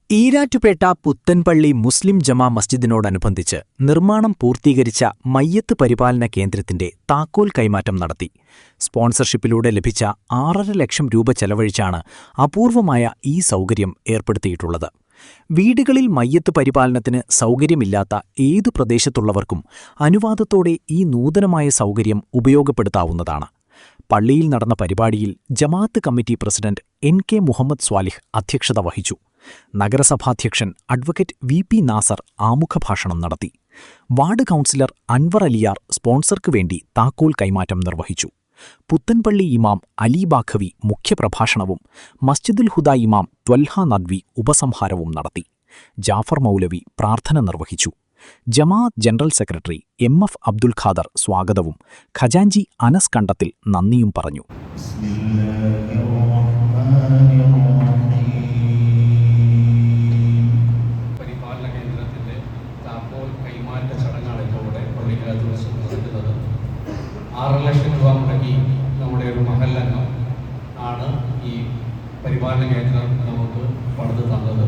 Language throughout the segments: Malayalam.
ഈരാറ്റുപേട്ട പുത്തൻപള്ളി മുസ്ലിം ജമാ മസ്ജിദിനോടനുബന്ധിച്ച് നിർമ്മാണം പൂർത്തീകരിച്ച മയ്യത്ത് പരിപാലന കേന്ദ്രത്തിന്റെ താക്കോൽ കൈമാറ്റം നടത്തി. സ്പോൺസർഷിപ്പിലൂടെ ലഭിച്ച 6.5 ലക്ഷം രൂപ ചെലവഴിച്ചാണ് അപൂർവമായ ഈ സൗകര്യം ഏർപ്പെടുത്തിയിട്ടുള്ളത്. വീടുകളിൽ മയ്യത്ത് പരിപാലനത്തിന് സൗകര്യമില്ലാത്ത ഏതു പ്രദേശത്തുള്ളവർക്കും അനുവാദത്തോടെ ഈ നൂതനമായ സൗകര്യം ഉപയോഗപ്പെടുത്താവുന്നതാണ്. പള്ളിയിൽ നടന്ന പരിപാടിയിൽ ജമാഅത്ത് committee president NK Muhammad Salih അധ്യക്ഷത വഹിച്ചു. നഗരസഭാധ്യക്ഷൻ അഡ്വക്കേറ്റ് VP നാസർ ആമുഖഭാഷണം നടത്തി. വാർഡ് കൗൺസിലർ അൻവർ അലിയാർ സ്പോൺസർക്ക് വേണ്ടി താക്കോൽ കൈമാറ്റം നിർവഹിച്ചു. പുത്തൻപള്ളി ഇമാം അലി ബാഖവി മുഖ്യപ്രഭാഷണവും മസ്ജിദുൽ ഹുദ ഇമാം ത്വൽഹ നദ്വി ഉപസംഹാരവും നടത്തി. ജാഫർ മൗലവി പ്രാർത്ഥന നിർവഹിച്ചു. ജമാഅത്ത് general secretary MF Abdul Khader സ്വാഗതവും ഖജാൻജി അനസ് കണ്ടത്തിൽ നന്ദിയും പറഞ്ഞു. പരിപാലന കേന്ദ്രത്തിന്റെ താക്കോൽ കൈമാറ്റ ചടങ്ങാണ് ഇവിടെ പള്ളിക്കകത്ത് വെച്ച് നടക്കുന്നത്. 6 ലക്ഷം രൂപ മുടക്കി നമ്മുടെ ഒരു മഹല്ലംഗം ആണ് ഈ പരിപാലന കേന്ദ്രം നമുക്ക് പണിത് തന്നത്.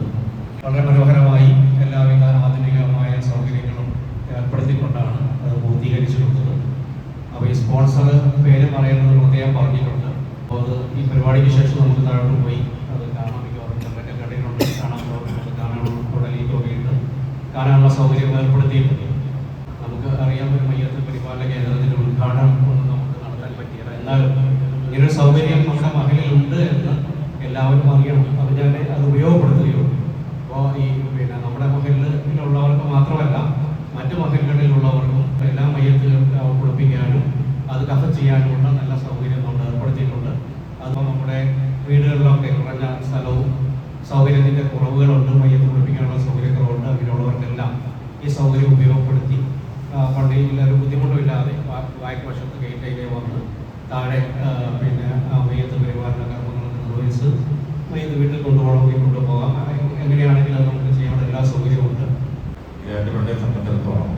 വളരെ മനോഹരമായി എല്ലാവിധ ആധുനികമായ സൗകര്യങ്ങളും ഏർപ്പെടുത്തിക്കൊണ്ടാണ് അത് പൂർത്തീകരിച്ചിട്ടുള്ളത്. അപ്പോൾ ഈ സ്പോൺസർ പേര് പറയുന്നത് പ്രത്യേകം പറഞ്ഞിട്ടുണ്ട്. അപ്പോൾ അത് ഈ പരിപാടിക്ക് ശേഷം നമുക്ക് താഴോട്ട് പോയി അത് കാണാൻ മിക്കവാറും കടയിലുണ്ട്, കാണാനുള്ള സൗകര്യം ഏർപ്പെടുത്തിയിട്ടുണ്ട്. നമുക്ക് അറിയാൻ ഒരു മയ്യത്ത് പരിപാലന കേന്ദ്രത്തിൻ്റെ ഉദ്ഘാടനം ഒന്നും നമുക്ക് നടത്താൻ പറ്റിയില്ല. എന്നാലും ഇങ്ങനൊരു സൗകര്യം നമ്മുടെ മഹലിലുണ്ട് എന്ന് എല്ലാവരും അറിയണം. അതിനാൽ അത് ഉപയോഗപ്പെടുത്തുകയുള്ളൂ. അപ്പോൾ ഈ നമ്മുടെ മഹലിലുള്ളവർക്ക് മാത്രമല്ല മറ്റു മഹലുകളിലുള്ളവർക്കും എല്ലാ മയ്യത്തുകളും കുളിപ്പിക്കാനും അത് കഫൻ ചെയ്യാനുമുള്ള നല്ല സൗകര്യം നമ്മൾ ഏർപ്പെടുത്തിയിട്ടുണ്ട്. അതുപോലെ നമ്മുടെ വീടുകളിലൊക്കെ കുറഞ്ഞ സ്ഥലവും സൗകര്യത്തിൻ്റെ കുറവുകളുണ്ട്, മയ്യത്ത് കുളിപ്പിക്കാനുള്ള സൗകര്യക്കുറവുണ്ട്. അങ്ങനെയുള്ളവർക്കെല്ലാം ഈ സൗകര്യം ഉപയോഗപ്പെടുത്തി പള്ളിയിൽ ഒരു ബുദ്ധിമുട്ടുമില്ലാതെ ബാക്ക് വശത്ത് ഗേറ്റിലേക്ക് വന്ന് താഴെ മയ്യത്ത് പരിപാലന കർമ്മങ്ങളൊക്കെ നിർവഹിച്ച് മയ്യത്ത് വീട്ടിൽ കൊണ്ടുപോകാം. എങ്ങനെയാണെങ്കിലും അത് നമുക്ക് ചെയ്യാനുള്ള എല്ലാ സൗകര്യമുണ്ട്. ഈരാറ്റുപേട്ടയെ സംബന്ധിച്ചിടത്തോളം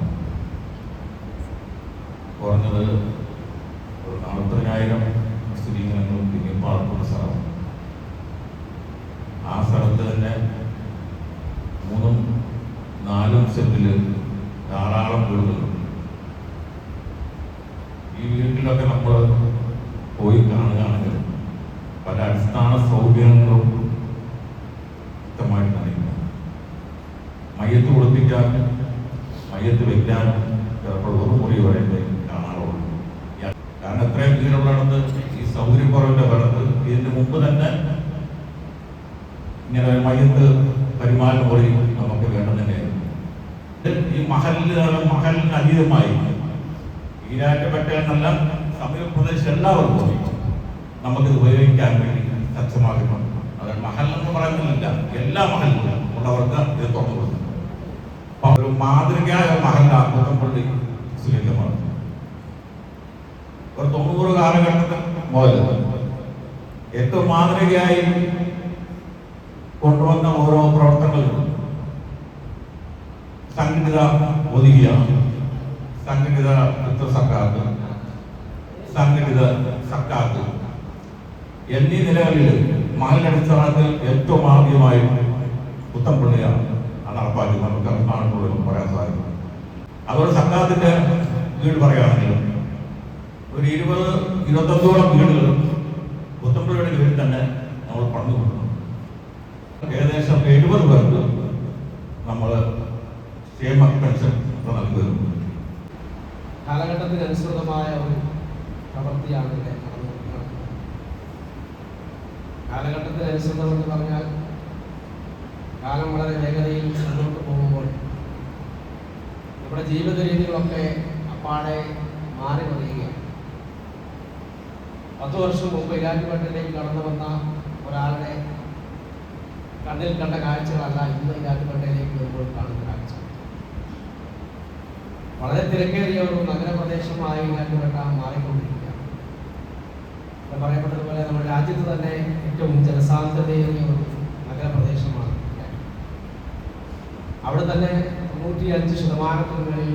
കുറഞ്ഞത് 40,000 മുസ്ലിങ്ങളും തിങ്ങി പാർക്കുന്ന സ്ഥലം. ആ സ്ഥലത്ത് തന്നെ 3-4 സെന്റിൽ ധാരാളം വീടുകളുണ്ട്. ഈ വീട്ടിലൊക്കെ നമ്മൾ പോയി കാണുകയാണെങ്കിൽ പല അടിസ്ഥാന സൗകര്യങ്ങളും വ്യക്തമായിട്ട് നൽകുന്നു. മയ്യത്ത് കുളിപ്പിക്കാനും മയ്യത്ത് വയ്ക്കാനും ചിലപ്പോൾ ഒരു മുറി വരെ കാണാറുള്ളൂ. കാരണം എത്രയും വീടുള്ളിടത്ത് ഈ സൗകര്യക്കുറവിൻ്റെ ഫലത്ത് ഇതിന് മുമ്പ് തന്നെ ഇങ്ങനെ ഒരു മയ്യത്ത് പരിപാലന മുറി നമുക്ക് വേണ്ടതന്നെയായിരുന്നു. ഈ മഹലിന് അതീതമായി ഈരാറ്റുപേട്ടയെന്നല്ല സമീപ പ്രദേശം എല്ലാവർക്കും നമുക്കിത് ഉപയോഗിക്കാൻ വേണ്ടി സജ്ജമാക്കിയിട്ടുണ്ട്. അത് മഹലെന്ന് പറയുന്നില്ല, എല്ലാ മഹലിലും ഉള്ളവർക്ക് ഇത് തുറന്നു കൊടുക്കും. ഒരു മാതൃകയായ മഹലാണ് പുത്തൻപള്ളി മുസ്ലിം ജമാഅത്ത്. ഒരു 90 കാലഘട്ടത്തിൽ മുതൽ ഏറ്റവും മാതൃകയായി കൊണ്ടുവന്ന ഓരോ പ്രവർത്തനങ്ങളും സംഘടിത ഒതുകിയ, സംഘടിത സക്കാത്ത്, സംഘടിത സക്കാത്ത് എന്നീ നിലകളിൽ മഹലടിസ്ഥാനത്തിൽ ഏറ്റവും ആദ്യമായി പുത്തൻപള്ളിയാണ് നടപ്പാക്കി നമുക്ക് കാണുമ്പോൾ പറയാൻ സാധിക്കും. അതുപോലെ സക്കാത്തിന്റെ വീട് പറയുകയാണെങ്കിലും ഒരു 20-25ഓളം വീടുകൾ പുത്തൻപള്ളിയുടെ കീഴിൽ തന്നെ നമ്മൾ പറഞ്ഞു കൊടുക്കുന്നു. ഏകദേശം 70 പേർക്ക് നമ്മൾ ക്ഷേമ പെൻഷൻ നൽകുന്നു. കാലഘട്ടത്തിനനുസൃതമായ ഒരു പ്രവൃത്തിയാണ് ഇവിടെ നടന്നുകൊണ്ടിരിക്കുന്നത്. കാലഘട്ടത്തിനനുസൃതമെന്ന് പറഞ്ഞാൽ കാലം വളരെ വേഗതയിൽ മുന്നോട്ട് പോകുമ്പോൾ നമ്മുടെ ജീവിത രീതികളൊക്കെ അപ്പാടെ മാറി മറിയുകയാണ്. 10 വർഷം മുമ്പ് ഈരാറ്റുപേട്ടയിലേക്ക് കടന്നു വന്ന ഒരാളുടെ കണ്ണിൽ കണ്ട കാഴ്ചകളല്ല ഇന്ന് ഈരാറ്റുപേട്ടയിലേക്ക് വരുമ്പോൾ കാണുന്ന കാഴ്ച. വളരെ തിരക്കേറിയ ഒരു നഗരപ്രദേശമായി ഈരാറ്റുപേട്ട മാറിക്കൊണ്ടിരിക്കുകയാണ്. പറയപ്പെട്ടതുപോലെ നമ്മുടെ രാജ്യത്ത് തന്നെ ഏറ്റവും ജനസാന്ദ്രതയേറിയ ഒരു നഗരപ്രദേശമാണ്. അവിടെ തന്നെ 95%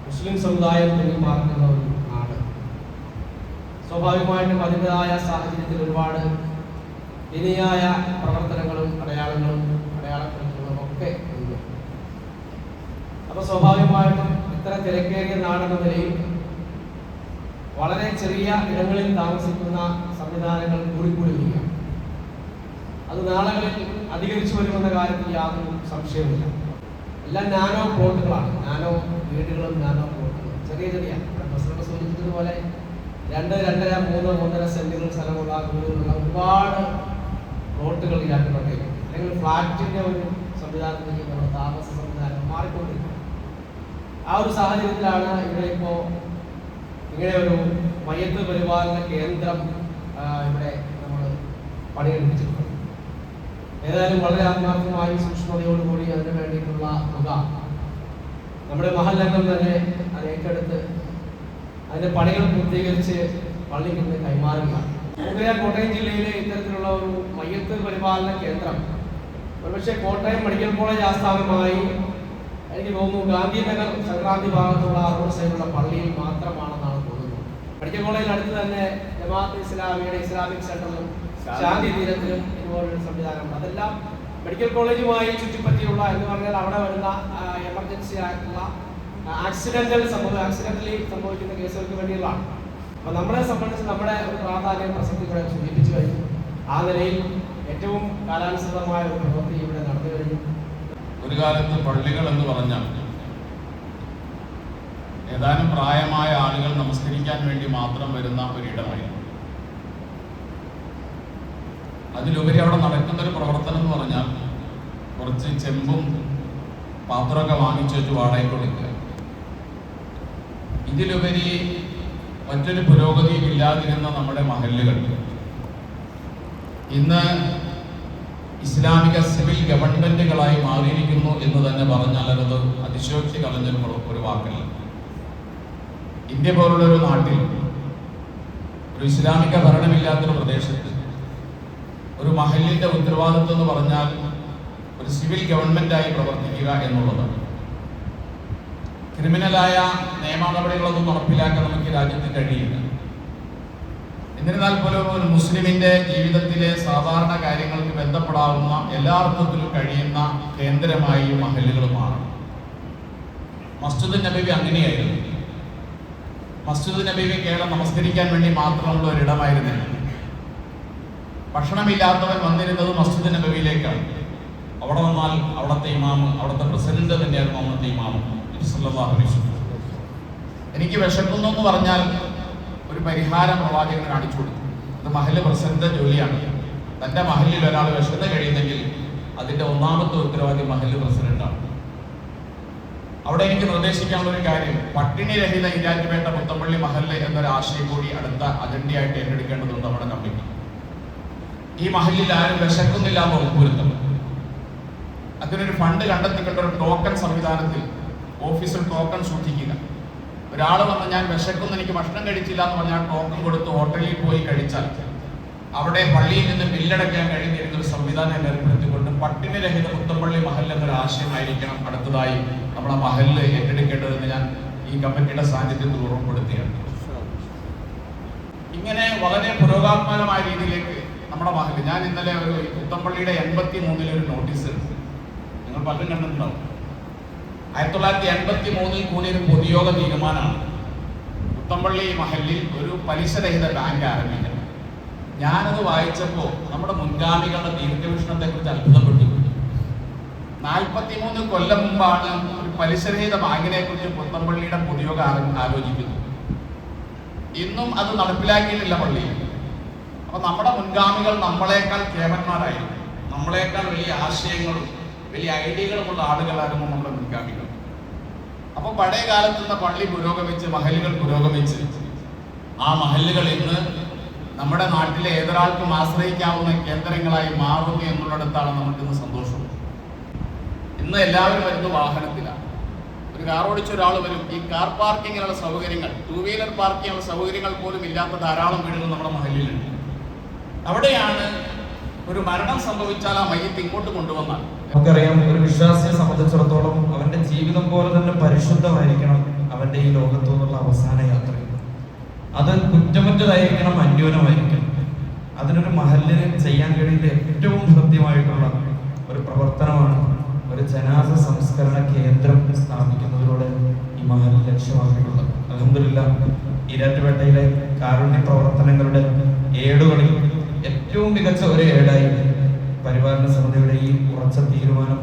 മുസ്ലിം സമുദായം തിങ്ങിപ്പാർക്കുന്ന ഒരു നാട്. സ്വാഭാവികമായിട്ടും അതിൻ്റെതായ സാഹചര്യത്തിൽ ഒരുപാട് ദീനീയായ പ്രവർത്തനങ്ങളും അടയാളങ്ങളും അപ്പോൾ സ്വാഭാവികമായിട്ടും ഇത്ര തിരക്കേറിയ നാടെന്ന നിലയിൽ വളരെ ചെറിയ ഇടങ്ങളിൽ താമസിക്കുന്ന സംവിധാനങ്ങൾ കൂടിക്കൂടി വരിക. അത് നാളുകളിൽ അധികരിച്ചു വരുമെന്ന കാര്യത്തിൽ യാതൊരു സംശയവുമില്ല. എല്ലാം നാനോ പ്ലോട്ടുകളാണ്, നാനോ വീടുകളും നാനോ പ്ലോട്ടുകളും, ചെറിയ ചെറിയ പ്രസിഡന്റ് സൂചിപ്പിച്ചതുപോലെ 2, 2.5, 3, 3.5 സെന്റുകൾ സ്ഥലമുള്ള വീടുകളുള്ള ഒരുപാട് പ്ലോട്ടുകൾ ഈ നാട്ടിലുണ്ടെങ്കിൽ അല്ലെങ്കിൽ ഫ്ലാറ്റിന്റെ ഒരു സംവിധാനത്തിലേക്ക് നമ്മുടെ താമസ സംവിധാനം മാറിക്കൊണ്ടിരിക്കും. ആ ഒരു സാഹചര്യത്തിലാണ് ഇവിടെ ഇപ്പോൾ ഇങ്ങനെ ഒരു മയ്യത്ത് പരിപാലന കേന്ദ്രം ഇവിടെ നമ്മൾ പണിയെടുപ്പിച്ചിട്ടുള്ളത്. ഏതായാലും വളരെ ആത്മാർത്ഥമായി സൂക്ഷ്മതയോടുകൂടി അതിന് വേണ്ടിയിട്ടുള്ള തുക നമ്മുടെ മഹല്ലംഗം തന്നെ അത് ഏറ്റെടുത്ത് അതിന്റെ പണികൾ പൂർത്തീകരിച്ച് പള്ളിക്ക് കൈമാറുകയാണ്. നമുക്കറിയാം, കോട്ടയം ജില്ലയിലെ ഇത്തരത്തിലുള്ള ഒരു മയ്യത്ത് പരിപാലന കേന്ദ്രം ഒരുപക്ഷെ കോട്ടയം മെഡിക്കൽ കോളേജ് ആസ്ഥാനമായി എനിക്ക് തോന്നുന്നു ഗാന്ധിനഗർ സംക്രാന്തി ഭാഗത്തുള്ള റോഡ് സൈഡിലുള്ള പള്ളിയിൽ മാത്രമാണെന്നാണ് തോന്നുന്നത്. മെഡിക്കൽ കോളേജിന് അടുത്ത് തന്നെ ജമാഅത്ത് ഇസ്ലാമിയുടെ ഇസ്ലാമിക് സെന്ററിലും ശാന്തി തീരത്തിലും ഇതുപോലൊരു സംവിധാനമുണ്ട്. അതെല്ലാം മെഡിക്കൽ കോളേജുമായി ചുറ്റിപ്പറ്റിയുള്ള എന്ന് പറഞ്ഞാൽ അവിടെ വരുന്ന എമർജൻസി ആയിട്ടുള്ള ആക്സിഡന്റലി സംഭവിക്കുന്ന കേസുകൾക്ക് വേണ്ടിയുള്ളതാണ്. അപ്പോൾ നമ്മളെ സംബന്ധിച്ച് നമ്മുടെ ഒരു പ്രാധാന്യം പ്രസക്തി കൂടെ സൂചിപ്പിച്ചു കഴിഞ്ഞു. ആ നിലയിൽ ഏറ്റവും കാലാനുസൃതമായ ഒരു പ്രവൃത്തി ഇവിടെ നടന്നു കഴിഞ്ഞു. ഒരു കാലത്ത് പള്ളികൾ എന്ന് പറഞ്ഞാൽ ഏതാനും പ്രായമായ ആളുകൾ നമസ്കരിക്കാൻ വേണ്ടി മാത്രം വരുന്ന ഒരിടമായിരുന്നു. അതിലുപരി അവിടെ നടക്കുന്നൊരു പ്രവർത്തനം എന്ന് പറഞ്ഞാൽ കുറച്ച് ചെമ്പും പാത്രമൊക്കെ വാങ്ങിച്ചു വെച്ച് വാടകയ്ക്ക് കൊടുക്കുക. ഇതിലുപരി മറ്റൊരു പുരോഗതിയും ഇല്ലാതിരുന്ന നമ്മുടെ മഹല്ലുകൾ ഇന്ന് ഇസ്ലാമിക സിവിൽ ഗവൺമെന്റുകളായി മാറിയിരിക്കുന്നു എന്ന് തന്നെ പറഞ്ഞാൽ അത് അതിശയോക്തി കളഞ്ഞൊരു ഒരു വാക്കല്ല. ഇന്ത്യ പോലുള്ള ഒരു നാട്ടിൽ ഒരു ഇസ്ലാമിക ഭരണമില്ലാത്തൊരു പ്രദേശത്ത് ഒരു മഹല്ലിന്റെ ഉത്തരവാദിത്വം എന്ന് പറഞ്ഞാൽ ഒരു സിവിൽ ഗവൺമെന്റായി പ്രവർത്തിക്കുക എന്നുള്ളതാണ്. ക്രിമിനലായ നിയമ നടപടികളൊന്നും നടപ്പിലാക്കാൻ നമുക്ക് രാജ്യത്ത് കഴിയില്ല. എന്നിരുന്നാൽ പോലും ഒരു മുസ്ലിമിന്റെ ജീവിതത്തിലെ സാധാരണ കാര്യങ്ങൾക്ക് ബന്ധപ്പെടാവുന്ന എല്ലാ അർത്ഥത്തിലും കഴിയുന്ന കേന്ദ്രമായി മഹല്ലുകൾ മാറണം. മസ്ജിദ് നബവി അങ്ങനെയായിരുന്നു. മസ്ജിദ് നബവി കേവലം നമസ്കരിക്കാൻ വേണ്ടി മാത്രമുള്ള ഒരിടമായിരുന്നില്ല. ഭക്ഷണമില്ലാത്തവൻ വന്നിരുന്നത് മസ്ജിദ് നബവിയിലേക്കാണ്. അവിടെ വന്നാൽ അവിടുത്തെ ഇമാമ്, അവിടുത്തെ പ്രസിഡന്റ് തന്നെയായിരുന്നു അന്നത്തെ ഇമാമ് സല്ലല്ലാഹു അലൈഹി വസല്ലം. എനിക്ക് വിശക്കുന്നു എന്ന് പറഞ്ഞാൽ ഒരു പരിഹാരം പ്രവാചകന് കാണിച്ചു കൊടുത്തു. അത് മഹല്ല് പ്രസിഡന്റ് ജോലിയാണ്. തന്റെ മഹല്ലിൽ ഒരാൾ വിശന്ന് കഴിയുന്നെങ്കിൽ അതിന്റെ ഒന്നാമത്തെ ഉത്തരവാദി മഹല്ല് പ്രസിഡന്റാണ്. അവിടെ എനിക്ക് നിർദ്ദേശിക്കാനുള്ള ഒരു കാര്യം, പട്ടിണി രഹിത ഈരാറ്റുപേട്ട പുത്തമ്പള്ളി മഹല്ല് എന്നൊരു ആശയം കൂടി അടുത്ത അജണ്ടയായിട്ട് ഏറ്റെടുക്കേണ്ടതുണ്ട് നമ്മുടെ കമ്മിറ്റി. ഈ മഹല്ലിൽ ആരും വിശക്കുന്നില്ല എന്ന് ഉറപ്പുവരുത്തണം. അതിനൊരു ഫണ്ട് കണ്ടെത്തിക്കേണ്ട ഒരു ടോക്കൺ സംവിധാനത്തിൽ ഓഫീസിൽ ടോക്കൺ സൂക്ഷിക്കുക. ഒരാൾ വന്ന് ഞാൻ വിശക്കുന്നു, എനിക്ക് ഭക്ഷണം കഴിച്ചില്ല എന്ന് പറഞ്ഞാൽ ടോക്കൺ കൊടുത്ത് ഹോട്ടലിൽ പോയി കഴിച്ചാൽ അവിടെ പള്ളിയിൽ നിന്ന് ബില്ലടയ്ക്കാൻ കഴിയുന്ന ഒരു സംവിധാനം ഏർപ്പെടുത്തിക്കൊണ്ട് പട്ടിണി രഹിത പുത്തമ്പള്ളി മഹല്ല് എന്നൊരു ആശയമായിരിക്കണം അടുത്തതായി നമ്മളെ മഹല്ല് ഏറ്റെടുക്കേണ്ടതെന്ന് ഞാൻ ഈ കമ്മിറ്റിയുടെ സാന്നിധ്യത്തിൽ ഉറപ്പെടുത്തുകയാണ്. ഇങ്ങനെ വളരെ പുരോഗാത്മകമായ രീതിയിലേക്ക് നമ്മുടെ മഹല്ല്, ഞാൻ ഇന്നലെ ഒരു പുത്തമ്പള്ളിയുടെ 83 ഒരു നോട്ടീസ് എടുത്തു. നിങ്ങൾ പലരും കണ്ടിട്ടുണ്ടാവും. 1983 കൂടിയ ഒരു പൊതുയോഗ തീരുമാനമാണ് പുത്തമ്പള്ളി മഹല്ലിൽ ഒരു പലിശരഹിത ബാങ്ക് ആരംഭിക്കണം. ഞാനത് വായിച്ചപ്പോൾ നമ്മുടെ മുൻഗാമികളുടെ ദീർഘവീക്ഷണത്തെ കുറിച്ച് അത്ഭുതപ്പെട്ടു. 43 കൊല്ലം മുമ്പാണ് ഒരു പലിശരഹിത ബാങ്കിനെ കുറിച്ച് പുത്തമ്പള്ളിയുടെ പൊതുയോഗം ആലോചിക്കുന്നത്. ഇന്നും അത് നടപ്പിലാക്കിയിട്ടില്ല പള്ളിയിൽ. അപ്പൊ നമ്മുടെ മുൻഗാമികൾ നമ്മളെക്കാൾ കേമന്മാരായിരുന്നു. നമ്മളെക്കാൾ വലിയ ആശയങ്ങളും വലിയ ഐഡിയകളുമുള്ള ആളുകളായിരുന്നു നമ്മുടെ മുൻഗാമികൾ. അപ്പൊ പഴയ കാലത്ത് നിന്ന് പള്ളി പുരോഗമിച്ച് മഹല്ലുകൾ പുരോഗമിച്ച് ആ മഹല്ലുകൾ ഇന്ന് നമ്മുടെ നാട്ടിലെ ഏതൊരാൾക്കും ആശ്രയിക്കാവുന്ന കേന്ദ്രങ്ങളായി മാറുന്നു എന്നുള്ളിടത്താണ് നമുക്കിന്ന് സന്തോഷം. ഇന്ന് എല്ലാവരും വരുന്ന വാഹനത്തിലാണ്. ഒരു കാർ ഓടിച്ച ഒരാൾ വരും. ഈ കാർ പാർക്കിങ്ങിനുള്ള സൗകര്യങ്ങൾ, 2 വീലർ പാർക്കിങ്ങിനുള്ള സൗകര്യങ്ങൾ പോലും ഇല്ലാത്ത ധാരാളം വീടുകൾ നമ്മുടെ മഹല്ലിലുണ്ട്. അവിടെയാണ് ഒരു മരണം സംഭവിച്ചാൽ ആ മയ്യത്ത് ഇങ്ങോട്ട് കൊണ്ടുവന്നാൽ, നമുക്കറിയാം, ഒരു വിശ്വാസിയെ സംബന്ധിച്ചിടത്തോളം അവന്റെ ജീവിതം പോലെ തന്നെ പരിശുദ്ധമായിരിക്കണം അവന്റെ ഈ ലോകത്തു നിന്നുള്ള അവസാന യാത്ര. അത് കുറ്റമറ്റതായിരിക്കണം, അന്യോന്യമായിരിക്കണം. അതിനൊരു മഹല്ലിന് ചെയ്യാൻ കഴിയുന്ന ഏറ്റവും ഹൃദ്യമായിട്ടുള്ള ഒരു പ്രവർത്തനമാണ് ഒരു ജനാസ സംസ്കാരം. സംസ്കരണ കേന്ദ്രം സ്ഥാപിക്കുന്നതിലൂടെ ഈ മഹൽ ലക്ഷ്യമാക്കിയിട്ടുള്ളത്. അൽഹംദുലില്ലാഹ് ഈരാറ്റുപേട്ടയിലെ കാരുണ്യ പ്രവർത്തനങ്ങളുടെ ഏടുകളിൽ ഏറ്റവും മികച്ച ഒരു ഏടായി പരിപാലന സമിതിയുടെ ഈ ഉറച്ച തീരുമാനം,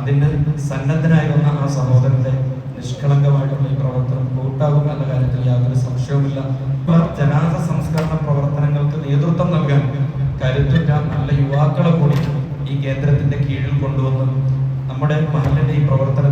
അതിന് സന്നദ്ധനായി വന്ന ആ സഹോദരന്റെ നിഷ്കളങ്കമായിട്ടുള്ള ഈ പ്രവർത്തനം കൂട്ടാകും എന്ന കാര്യത്തിൽ യാതൊരു സംശയവുമില്ല. ജനാസ സംസ്കരണ പ്രവർത്തനങ്ങൾക്ക് നേതൃത്വം നൽകാൻ കരുത്തുറ്റ നല്ല യുവാക്കളെ കൂടി ഈ കേന്ദ്രത്തിന്റെ കീഴിൽ കൊണ്ടുവന്ന് നമ്മുടെ മഹലിന്റെ ഈ പ്രവർത്തനത്തിൽ